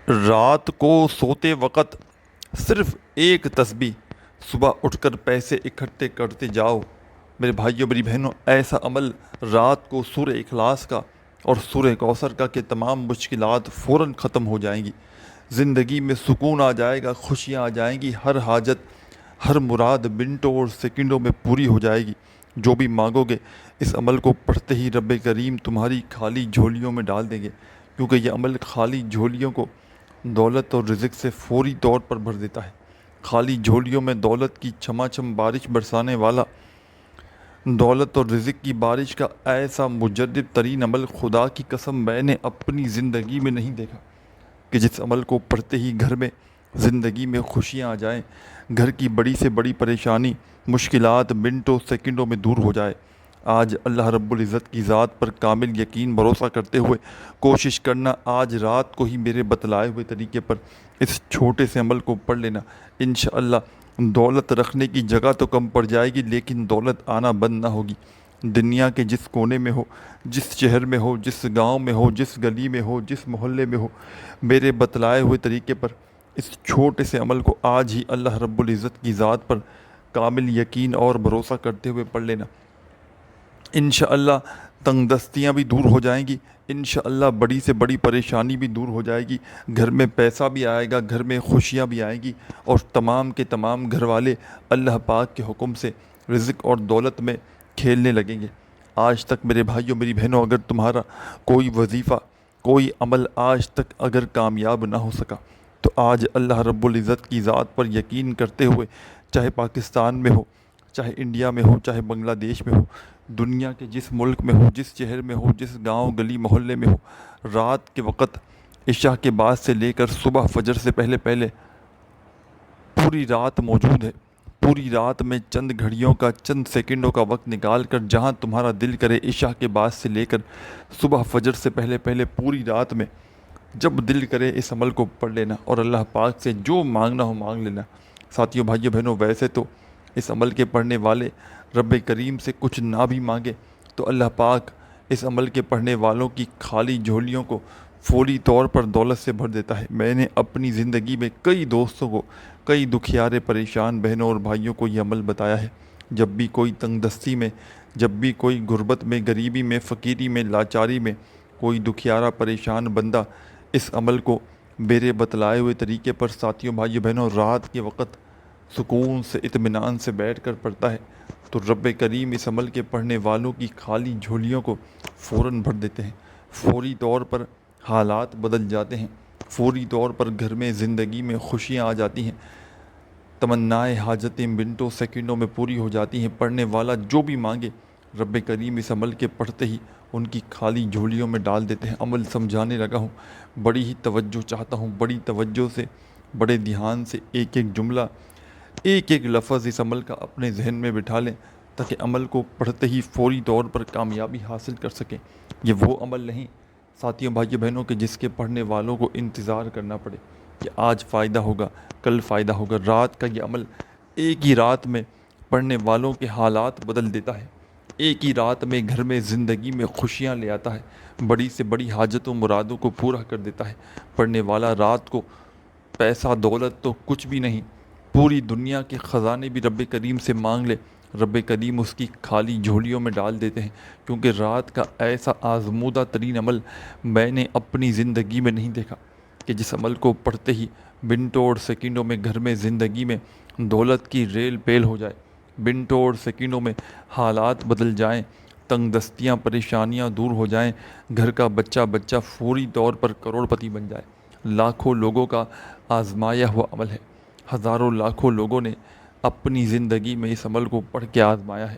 رات کو سوتے وقت صرف ایک تسبیح، صبح اٹھ کر پیسے اکٹھے کرتے جاؤ۔ میرے بھائیوں میری بہنوں، ایسا عمل رات کو سورہ اخلاص کا اور سورہ کوثر کا کہ تمام مشکلات فوراً ختم ہو جائیں گی، زندگی میں سکون آ جائے گا، خوشیاں آ جائیں گی، ہر حاجت ہر مراد منٹوں اور سیکنڈوں میں پوری ہو جائے گی۔ جو بھی مانگو گے اس عمل کو پڑھتے ہی رب کریم تمہاری خالی جھولیوں میں ڈال دیں گے، کیونکہ یہ عمل خالی جھولیوں کو دولت اور رزق سے فوری طور پر بھر دیتا ہے۔ خالی جھولیوں میں دولت کی چھما چھم بارش برسانے والا، دولت اور رزق کی بارش کا ایسا مجرب ترین عمل خدا کی قسم میں نے اپنی زندگی میں نہیں دیکھا، کہ جس عمل کو پڑھتے ہی گھر میں زندگی میں خوشیاں آ جائیں، گھر کی بڑی سے بڑی پریشانی مشکلات منٹوں سیکنڈوں میں دور ہو جائے۔ آج اللہ رب العزت کی ذات پر کامل یقین بھروسہ کرتے ہوئے کوشش کرنا، آج رات کو ہی میرے بتلائے ہوئے طریقے پر اس چھوٹے سے عمل کو پڑھ لینا۔ انشاءاللہ دولت رکھنے کی جگہ تو کم پڑ جائے گی، لیکن دولت آنا بند نہ ہوگی۔ دنیا کے جس کونے میں ہو، جس شہر میں ہو، جس گاؤں میں ہو، جس گلی میں ہو، جس محلے میں ہو، میرے بتلائے ہوئے طریقے پر اس چھوٹے سے عمل کو آج ہی اللہ رب العزت کی ذات پر کامل یقین اور بھروسہ کرتے ہوئے پڑھ لینا۔ انشاءاللہ تنگ دستیاں بھی دور ہو جائیں گی، انشاءاللہ بڑی سے بڑی پریشانی بھی دور ہو جائے گی، گھر میں پیسہ بھی آئے گا، گھر میں خوشیاں بھی آئیں گی، اور تمام کے تمام گھر والے اللہ پاک کے حکم سے رزق اور دولت میں کھیلنے لگیں گے۔ آج تک میرے بھائیوں میری بہنوں، اگر تمہارا کوئی وظیفہ کوئی عمل آج تک اگر کامیاب نہ ہو سکا، تو آج اللہ رب العزت کی ذات پر یقین کرتے ہوئے، چاہے پاکستان میں ہو، چاہے انڈیا میں ہو، چاہے بنگلہ دیش میں ہو، دنیا کے جس ملک میں ہو، جس شہر میں ہو، جس گاؤں گلی محلے میں ہو، رات کے وقت عشاء کے بعد سے لے کر صبح فجر سے پہلے پہلے پوری رات موجود ہے۔ پوری رات میں چند گھڑیوں کا، چند سیکنڈوں کا وقت نکال کر جہاں تمہارا دل کرے، عشاء کے بعد سے لے کر صبح فجر سے پہلے پہلے پوری رات میں جب دل کرے اس عمل کو پڑھ لینا، اور اللہ پاک سے جو مانگنا ہو مانگ لینا۔ ساتھیوں بھائیوں بہنوں، ویسے تو اس عمل کے پڑھنے والے رب کریم سے کچھ نہ بھی مانگے تو اللہ پاک اس عمل کے پڑھنے والوں کی خالی جھولیوں کو فوری طور پر دولت سے بھر دیتا ہے۔ میں نے اپنی زندگی میں کئی دوستوں کو، کئی دکھیارے پریشان بہنوں اور بھائیوں کو یہ عمل بتایا ہے۔ جب بھی کوئی تنگ دستی میں، جب بھی کوئی غربت میں، غریبی میں، فقیری میں، لاچاری میں کوئی دکھیارا پریشان بندہ اس عمل کو میرے بتلائے ہوئے طریقے پر ساتھیوں بھائیوں بہنوں رات کے وقت سکون سے اطمینان سے بیٹھ کر پڑھتا ہے، تو رب کریم اس عمل کے پڑھنے والوں کی خالی جھولیوں کو فوراً بھر دیتے ہیں۔ فوری طور پر حالات بدل جاتے ہیں، فوری طور پر گھر میں زندگی میں خوشیاں آ جاتی ہیں، تمنائے حاجتیں منٹوں سیکنڈوں میں پوری ہو جاتی ہیں۔ پڑھنے والا جو بھی مانگے رب کریم اس عمل کے پڑھتے ہی ان کی خالی جھولیوں میں ڈال دیتے ہیں۔ عمل سمجھانے لگا ہوں، بڑی ہی توجہ چاہتا ہوں، بڑی توجہ سے، بڑے دھیان سے ایک ایک جملہ، ایک ایک لفظ اس عمل کا اپنے ذہن میں بٹھا لیں، تاکہ عمل کو پڑھتے ہی فوری طور پر کامیابی حاصل کر سکیں۔ یہ وہ عمل نہیں ساتھیوں بھائیوں بہنوں کہ جس کے پڑھنے والوں کو انتظار کرنا پڑے کہ آج فائدہ ہوگا، کل فائدہ ہوگا۔ رات کا یہ عمل ایک ہی رات میں پڑھنے والوں کے حالات بدل دیتا ہے، ایک ہی رات میں گھر میں زندگی میں خوشیاں لے آتا ہے، بڑی سے بڑی حاجتوں مرادوں کو پورا کر دیتا ہے۔ پڑھنے والا رات کو پیسہ دولت تو کچھ بھی نہیں، پوری دنیا کے خزانے بھی رب کریم سے مانگ لے، رب کریم اس کی خالی جھولیوں میں ڈال دیتے ہیں، کیونکہ رات کا ایسا آزمودہ ترین عمل میں نے اپنی زندگی میں نہیں دیکھا، کہ جس عمل کو پڑھتے ہی منٹوں اور سیکنڈوں میں گھر میں زندگی میں دولت کی ریل پیل ہو جائے، منٹوں اور سیکنڈوں میں حالات بدل جائیں، تنگ دستیاں پریشانیاں دور ہو جائیں، گھر کا بچہ بچہ فوری طور پر کروڑ پتی بن جائے۔ لاکھوں لوگوں کا آزمایا ہوا عمل ہے، ہزاروں لاکھوں لوگوں نے اپنی زندگی میں اس عمل کو پڑھ کے آزمایا ہے۔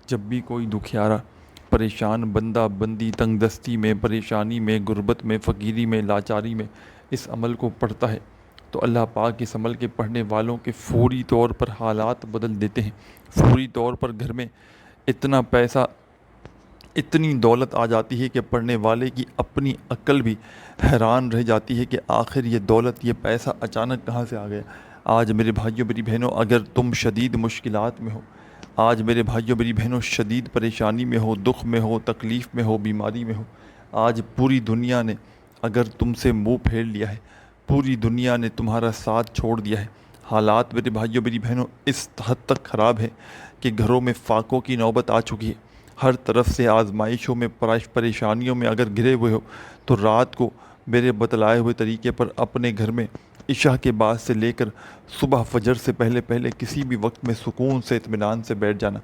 جب بھی کوئی دکھیارا پریشان بندہ بندی تنگ دستی میں، پریشانی میں، غربت میں، فقیری میں، لاچاری میں اس عمل کو پڑھتا ہے، تو اللہ پاک اس عمل کے پڑھنے والوں کے فوری طور پر حالات بدل دیتے ہیں۔ فوری طور پر گھر میں اتنا پیسہ، اتنی دولت آ جاتی ہے کہ پڑھنے والے کی اپنی عقل بھی حیران رہ جاتی ہے کہ آخر یہ دولت، یہ پیسہ اچانک کہاں سے آ گیا۔ آج میرے بھائیوں میری بہنوں، اگر تم شدید مشکلات میں ہو، آج میرے بھائیوں میری بہنوں شدید پریشانی میں ہو، دکھ میں ہو، تکلیف میں ہو، بیماری میں ہو، آج پوری دنیا نے اگر تم سے منہ پھیر لیا ہے، پوری دنیا نے تمہارا ساتھ چھوڑ دیا ہے۔ حالات میرے بھائیوں میری بہنوں اس حد تک خراب ہے کہ گھروں میں فاقوں کی نوبت آ چکی ہے۔ ہر طرف سے آزمائشوں میں پریشانیوں میں اگر گھرے ہوئے ہو تو رات کو میرے بتلائے ہوئے طریقے پر اپنے گھر میں عشاء کے بعد سے لے کر صبح فجر سے پہلے پہلے کسی بھی وقت میں سکون سے اطمینان سے بیٹھ جانا۔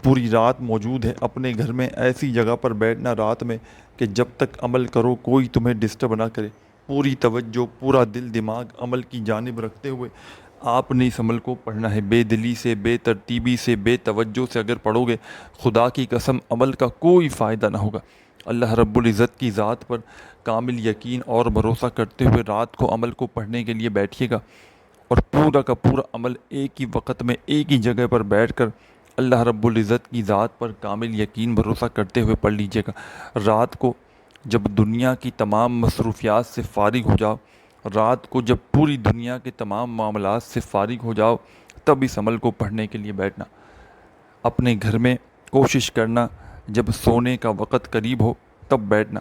پوری رات موجود ہے اپنے گھر میں ایسی جگہ پر بیٹھنا رات میں کہ جب تک عمل کرو کوئی تمہیں ڈسٹرب نہ کرے۔ پوری توجہ پورا دل دماغ عمل کی جانب رکھتے ہوئے آپ نے اس عمل کو پڑھنا ہے۔ بے دلی سے، بے ترتیبی سے، بے توجہ سے اگر پڑھو گے خدا کی قسم عمل کا کوئی فائدہ نہ ہوگا۔ اللہ رب العزت کی ذات پر کامل یقین اور بھروسہ کرتے ہوئے رات کو عمل کو پڑھنے کے لیے بیٹھیے گا، اور پورا کا پورا عمل ایک ہی وقت میں ایک ہی جگہ پر بیٹھ کر اللہ رب العزت کی ذات پر کامل یقین بھروسہ کرتے ہوئے پڑھ لیجئے گا۔ رات کو جب دنیا کی تمام مصروفیات سے فارغ ہو جاؤ، رات کو جب پوری دنیا کے تمام معاملات سے فارغ ہو جاؤ، تب اس عمل کو پڑھنے کے لیے بیٹھنا۔ اپنے گھر میں کوشش کرنا جب سونے کا وقت قریب ہو تب بیٹھنا۔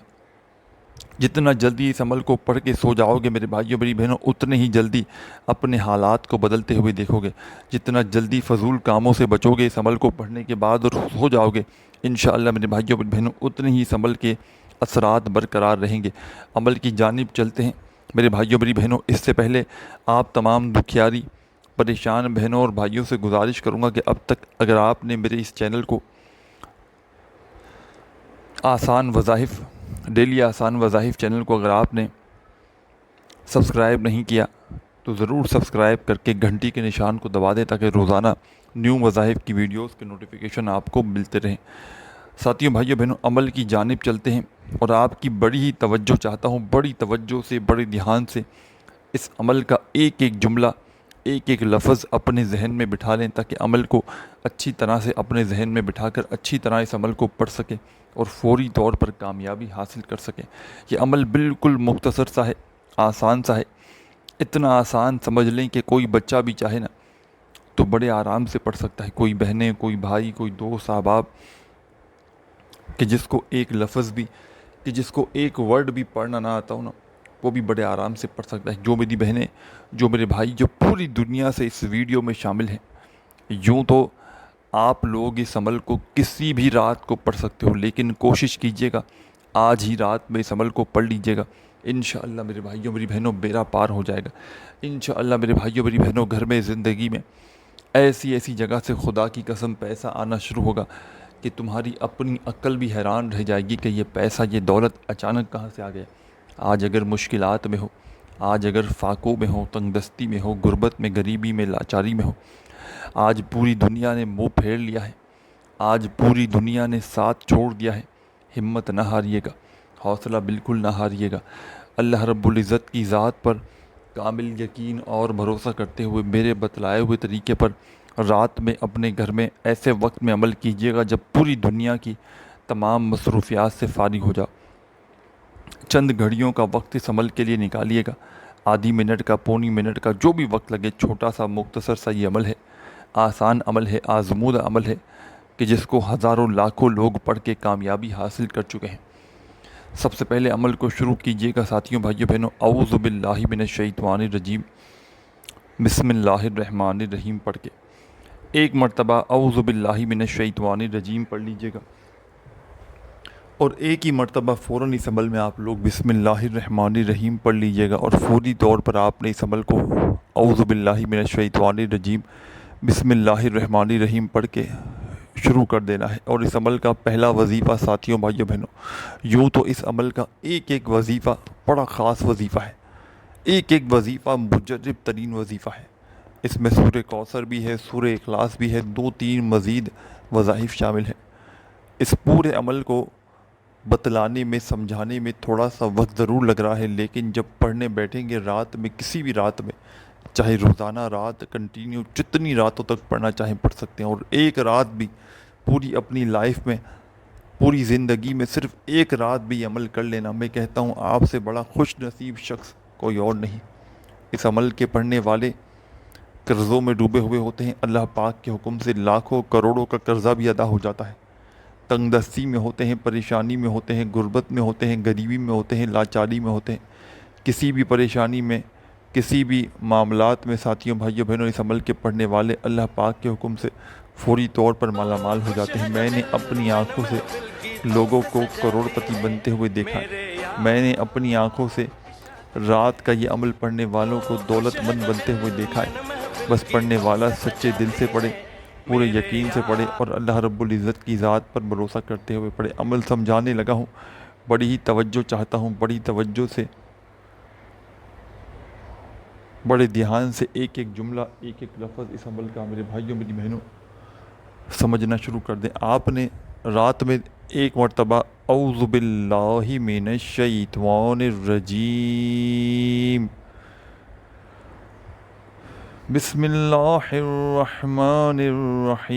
جتنا جلدی اس عمل کو پڑھ کے سو جاؤ گے میرے بھائیوں میری بہنوں، اتنے ہی جلدی اپنے حالات کو بدلتے ہوئے دیکھو گے۔ جتنا جلدی فضول کاموں سے بچو گے اس عمل کو پڑھنے کے بعد اور سو جاؤ گے انشاءاللہ میرے بھائیوں میری بہنوں، اتنے ہی اس عمل کے اثرات برقرار رہیں گے۔ عمل کی جانب چلتے ہیں میرے بھائیوں میری بہنوں۔ اس سے پہلے آپ تمام دکھیاری پریشان بہنوں اور بھائیوں سے گزارش کروں گا کہ اب تک اگر آپ نے میرے اس چینل کو آسان وظائف ڈیلی آسان وظائف چینل کو اگر آپ نے سبسکرائب نہیں کیا تو ضرور سبسکرائب کر کے گھنٹی کے نشان کو دبا دیں تاکہ روزانہ نیو وظائف کی ویڈیوز کے نوٹیفیکیشن آپ کو ملتے رہیں۔ ساتھیوں بھائیوں بہنوں عمل کی جانب چلتے ہیں، اور آپ کی بڑی ہی توجہ چاہتا ہوں، بڑی توجہ سے بڑے دھیان سے اس عمل کا ایک ایک جملہ ایک ایک لفظ اپنے ذہن میں بٹھا لیں تاکہ عمل کو اچھی طرح سے اپنے ذہن میں بٹھا کر اچھی طرح اس عمل کو پڑھ سکیں اور فوری طور پر کامیابی حاصل کر سکیں۔ یہ عمل بالکل مختصر سا ہے، آسان سا ہے، اتنا آسان سمجھ لیں کہ کوئی بچہ بھی چاہے نا تو بڑے آرام سے پڑھ سکتا ہے، کوئی بہنیں، کوئی بھائی، کوئی دوست احباب، کہ جس کو ایک لفظ بھی، کہ جس کو ایک ورڈ بھی پڑھنا نہ آتا ہو نا، وہ بھی بڑے آرام سے پڑھ سکتا ہے۔ جو میری بہنیں، جو میرے بھائی جو پوری دنیا سے اس ویڈیو میں شامل ہیں، یوں تو آپ لوگ اس عمل کو کسی بھی رات کو پڑھ سکتے ہو، لیکن کوشش کیجئے گا آج ہی رات میں اس عمل کو پڑھ لیجئے گا، انشاءاللہ میرے بھائیوں میری بہنوں بیڑا پار ہو جائے گا۔ انشاءاللہ میرے بھائیوں میری بہنوں گھر میں زندگی میں ایسی ایسی جگہ سے خدا کی قسم پیسہ آنا شروع ہوگا کہ تمہاری اپنی عقل بھی حیران رہ جائے گی کہ یہ پیسہ، یہ دولت اچانک کہاں سے آ گیا۔ آج اگر مشکلات میں ہو، آج اگر فاقوں میں ہو، تنگ دستی میں ہو، غربت میں، غریبی میں، لاچاری میں ہو، آج پوری دنیا نے منہ پھیر لیا ہے، آج پوری دنیا نے ساتھ چھوڑ دیا ہے، ہمت نہ ہاریے گا، حوصلہ بالکل نہ ہاریے گا۔ اللہ رب العزت کی ذات پر کامل یقین اور بھروسہ کرتے ہوئے میرے بتلائے ہوئے طریقے پر رات میں اپنے گھر میں ایسے وقت میں عمل کیجیے گا جب پوری دنیا کی تمام مصروفیات سے فارغ ہو جاؤ۔ چند گھڑیوں کا وقت اس عمل کے لیے نکالیے گا، آدھی منٹ کا، پونی منٹ کا، جو بھی وقت لگے، چھوٹا سا مختصر سا یہ عمل ہے، آسان عمل ہے، آزمودہ عمل ہے کہ جس کو ہزاروں لاکھوں لوگ پڑھ کے کامیابی حاصل کر چکے ہیں۔ سب سے پہلے عمل کو شروع کیجیے گا ساتھیوں بھائیوں بہنوں، اعوذ باللہ من الشیطان الرجیم، بسم اللہ الرحمن الرحیم پڑھ کے ایک مرتبہ اعوذ باللہ من الشیطان الرجیم پڑھ لیجیے گا، اور ایک ہی مرتبہ فوراً اس عمل میں آپ لوگ بسم اللہ الرحمن الرحیم پڑھ لیجیے گا، اور فوری طور پر آپ نے اس عمل کو اعوذ باللہ من الشیطان الرجیم بسم اللہ الرحمن الرحیم پڑھ کے شروع کر دینا ہے۔ اور اس عمل کا پہلا وظیفہ ساتھیوں بھائیوں بہنوں، یوں تو اس عمل کا ایک ایک وظیفہ بڑا خاص وظیفہ ہے، ایک ایک وظیفہ مجرب ترین وظیفہ ہے۔ اس میں سورہ کوثر بھی ہے، سورہ اخلاص بھی ہے، 2-3 مزید وظائف شامل ہیں۔ اس پورے عمل کو بتلانے میں، سمجھانے میں تھوڑا سا وقت ضرور لگ رہا ہے، لیکن جب پڑھنے بیٹھیں گے رات میں، کسی بھی رات میں، چاہے روزانہ رات کنٹینیو جتنی راتوں تک پڑھنا چاہیں پڑھ سکتے ہیں، اور ایک رات بھی پوری اپنی لائف میں، پوری زندگی میں صرف ایک رات بھی عمل کر لینا، میں کہتا ہوں آپ سے بڑا خوش نصیب شخص کوئی اور نہیں۔ اس عمل کے پڑھنے والے قرضوں میں ڈوبے ہوئے ہوتے ہیں، اللہ پاک کے حکم سے لاکھوں کروڑوں کا قرضہ بھی ادا ہو جاتا ہے، تنگ دستی میں ہوتے ہیں، پریشانی میں ہوتے ہیں، غربت میں ہوتے ہیں، غریبی میں ہوتے ہیں، لاچاری میں ہوتے ہیں، کسی بھی پریشانی میں، کسی بھی معاملات میں ساتھیوں بھائیوں بہنوں اس عمل کے پڑھنے والے اللہ پاک کے حکم سے فوری طور پر مالا مال ہو جاتے ہیں۔ میں نے اپنی آنکھوں سے لوگوں کو کروڑ پتی بنتے ہوئے دیکھا ہے۔ میں نے اپنی آنکھوں سے رات کا یہ عمل پڑھنے والوں کو دولت مند بنتے ہوئے دیکھا ہے۔ بس پڑھنے والا سچے دل سے پڑھے، پورے یقین سے پڑھے اور اللہ رب العزت کی ذات پر بھروسہ کرتے ہوئے پڑھے۔ عمل سمجھانے لگا ہوں، بڑی ہی توجہ چاہتا ہوں، بڑی توجہ سے، بڑے دھیان سے ایک ایک جملہ، ایک ایک لفظ اس عمل کا میرے بھائیوں میری بہنوں سمجھنا شروع کر دیں۔ آپ نے رات میں ایک مرتبہ اعوذ باللہ من الشیطان الرجیم، بسم اللہ الرحمن الرحیم،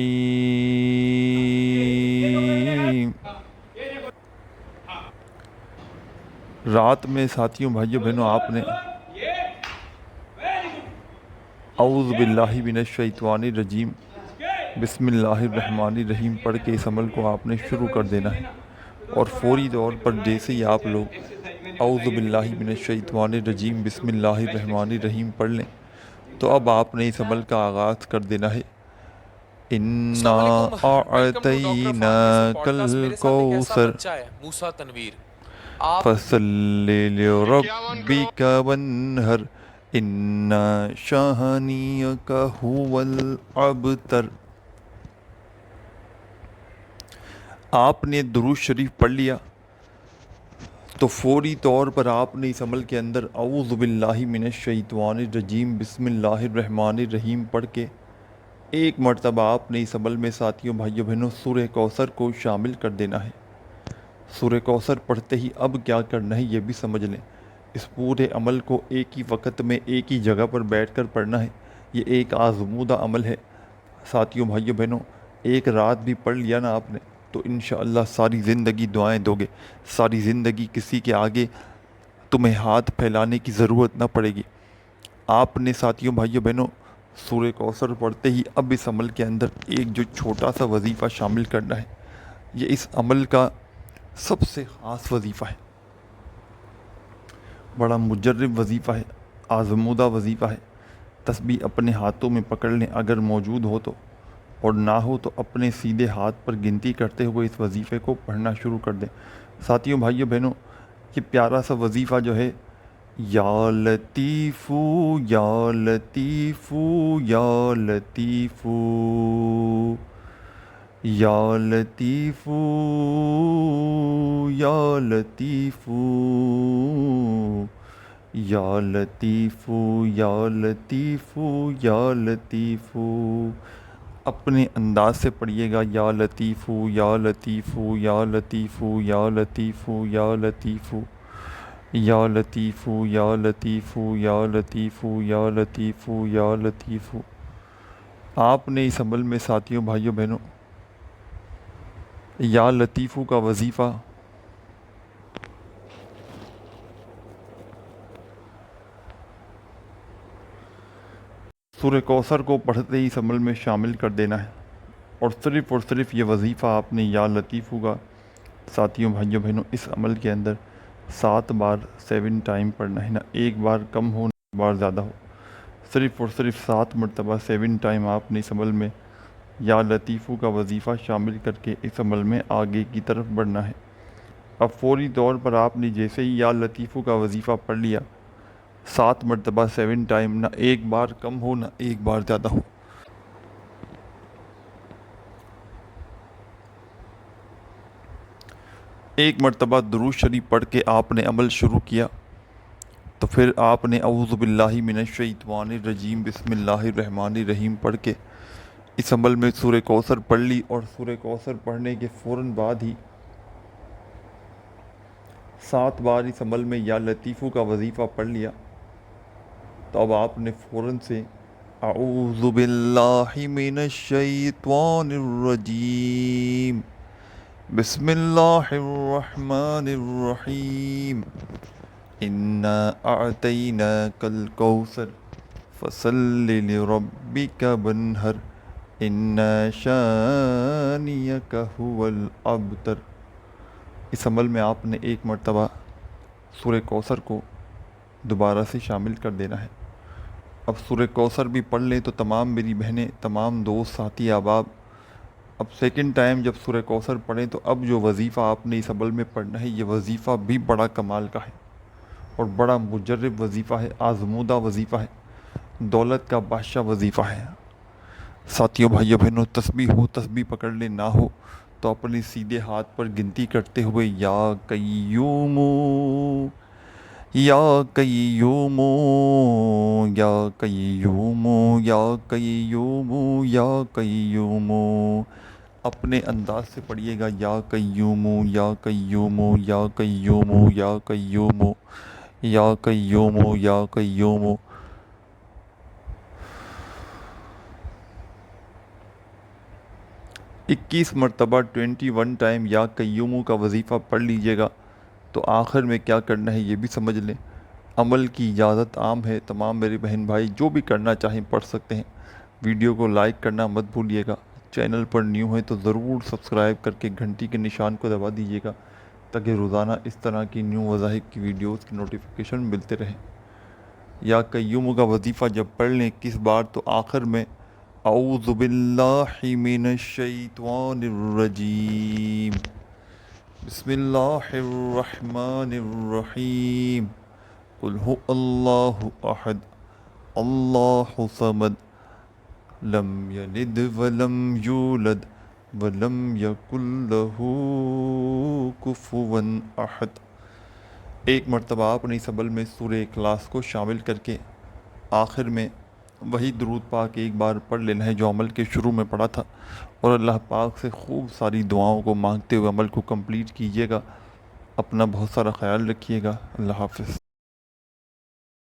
رات میں ساتھیوں بھائیوں بہنوں آپ نے اعوذ باللہ من الشیطان الرجیم بسم اللہ الرحمن الرحیم پڑھ کے اس عمل کو آپ نے شروع کر دینا ہے، اور فوری طور پر جیسے ہی آپ لوگ اعوذ باللہ من الشیطان الرجیم بسم اللہ الرحمن الرحیم پڑھ لیں تو اب آپ نے اس عمل کا آغاز کر دینا ہے۔ اِنَّا أَعْطَيْنَاكَ الْكَوْثَرَ فَصَلِّ لِرَبِّكَ وَانْحَرْ اِنَّ شَانِئَكَ هُوَ الْأَبْتَرُ۔ آپ نے درود شریف پڑھ لیا تو فوری طور پر آپ نے اس عمل کے اندر اعوذ باللہ من الشیطان الرجیم بسم اللہ الرحمن الرحیم پڑھ کے ایک مرتبہ آپ نے اس عمل میں ساتھیوں بھائیوں بہنوں سورہ کوثر کو شامل کر دینا ہے۔ سورہ کوثر پڑھتے ہی اب کیا کرنا ہے یہ بھی سمجھ لیں۔ اس پورے عمل کو ایک ہی وقت میں ایک ہی جگہ پر بیٹھ کر پڑھنا ہے۔ یہ ایک آزمودہ عمل ہے ساتھیوں بھائیوں بہنوں، ایک رات بھی پڑھ لیا نا آپ نے تو انشاءاللہ ساری زندگی دعائیں دو گے، ساری زندگی کسی کے آگے تمہیں ہاتھ پھیلانے کی ضرورت نہ پڑے گی۔ آپ نے ساتھیوں بھائیوں بہنوں سورہ کوثر پڑھتے ہی اب اس عمل کے اندر ایک جو چھوٹا سا وظیفہ شامل کرنا ہے، یہ اس عمل کا سب سے خاص وظیفہ ہے، بڑا مجرب وظیفہ ہے، آزمودہ وظیفہ ہے۔ تسبیح اپنے ہاتھوں میں پکڑ لیں اگر موجود ہو تو، اور نہ ہو تو اپنے سیدھے ہاتھ پر گنتی کرتے ہوئے اس وظیفے کو پڑھنا شروع کر دیں۔ ساتھیوں بھائیوں بہنوں یہ پیارا سا وظیفہ جو ہے، یا لطیفو یا لطیفو یا لطیفو یا لطیفو یا لطیفو یا لطیفو یا لطیفو یا لطیفو، اپنے انداز سے پڑھیے گا، یا لطیفو یا لطیفو یا لطیفو یا لطیفو یا لطیفو یا لطیفو یا لطیفو یا لطیفو یا لطیفو یا لطیفو۔ آپ نے اس عمل میں ساتھیوں بھائیوں بہنوں یا لطیفو کا وظیفہ سورہ کوثر کو پڑھتے ہی اس عمل میں شامل کر دینا ہے، اور صرف یہ وظیفہ آپ نے یا لطیفو کا ساتھیوں بھائیوں بہنوں اس عمل کے اندر 7 بار 7 ٹائم پڑھنا ہے، نہ ایک بار کم ہو نہ ایک بار زیادہ ہو، صرف 7 مرتبہ 7 ٹائم آپ نے اس عمل میں یا لطیفو کا وظیفہ شامل کر کے اس عمل میں آگے کی طرف بڑھنا ہے۔ اب فوری طور پر آپ نے جیسے ہی یا لطیفو کا وظیفہ پڑھ لیا 7 مرتبہ 7 ٹائم، نہ ایک بار کم ہو نہ ایک بار زیادہ ہو، ایک مرتبہ درود شریف پڑھ کے آپ نے عمل شروع کیا تو پھر آپ نے اعوذ باللہ من الشیطان الرجیم بسم اللہ الرحمن الرحیم پڑھ کے اس عمل میں سورہ کوثر پڑھ لی، اور سورہ کوثر پڑھنے کے فوراً بعد ہی 7 بار اس عمل میں یا لطیفو کا وظیفہ پڑھ لیا تو اب آپ نے فوراً سے اعوذ باللہ من الشیطان الرجیم بسم اللہ الرحمن الرحیم اِنَّا أَعْطَيْنَاكَ الْكَوْثَرَ فَصَلِّ لِرَبِّكَ وَانْحَرْ اِنَّ شَانِئَكَ هُوَ الْأَبْتَرُ۔ اس عمل میں آپ نے ایک مرتبہ سورہ کوثر کو دوبارہ سے شامل کر دینا ہے۔ اب سورہ کوثر بھی پڑھ لیں تو تمام میری بہنیں، تمام دوست، ساتھی، احباب، اب سیکنڈ ٹائم جب سورہ کوثر پڑھیں تو اب جو وظیفہ آپ نے اس عمل میں پڑھنا ہے، یہ وظیفہ بھی بڑا کمال کا ہے اور بڑا مجرب وظیفہ ہے، آزمودہ وظیفہ ہے، دولت کا بادشاہ وظیفہ ہے۔ ساتھیوں، بھائیوں، بہنوں، تسبیح ہو، تسبیح پکڑ لے، نہ ہو تو اپنے سیدھے ہاتھ پر گنتی کرتے ہوئے یا قیوم، یا قیوم، یا قیوم، یا قیوم، یا قیوم، اپنے انداز سے پڑھیے گا، یا قیوم، یا قیوم، یا قیوم، یا قیوم، یا قیوم، یا قیوم۔ 21 مرتبہ 21 ٹائم یا قیوم کا وظیفہ پڑھ لیجئے گا تو آخر میں کیا کرنا ہے یہ بھی سمجھ لیں۔ عمل کی اجازت عام ہے، تمام میرے بہن بھائی جو بھی کرنا چاہیں پڑھ سکتے ہیں۔ ویڈیو کو لائک کرنا مت بھولیے گا، چینل پر نیو ہے تو ضرور سبسکرائب کر کے گھنٹی کے نشان کو دبا دیجیے گا تاکہ روزانہ اس طرح کی نیو وظائف کی ویڈیوز کی نوٹیفیکیشن ملتے رہیں۔ یا قیوم کا وظیفہ جب پڑھ لیں 21 بار تو آخر میں اعوذ باللہ من الشیطان الرجیم، بسم اللہ الرحمن الرحیم، قل هو اللہ احد اللہ صمد لم یلد ولم یولد ولم یکن لہ کفوا احد۔ ایک مرتبہ آپ نے اس عمل میں سورہ اخلاص کو شامل کر کے آخر میں وہی درود پاک ایک بار پڑھ لینا ہے جو عمل کے شروع میں پڑھا تھا، اور اللہ پاک سے خوب ساری دعاؤں کو مانگتے ہوئے عمل کو کمپلیٹ کیجیے گا۔ اپنا بہت سارا خیال رکھیے گا۔ اللہ حافظ۔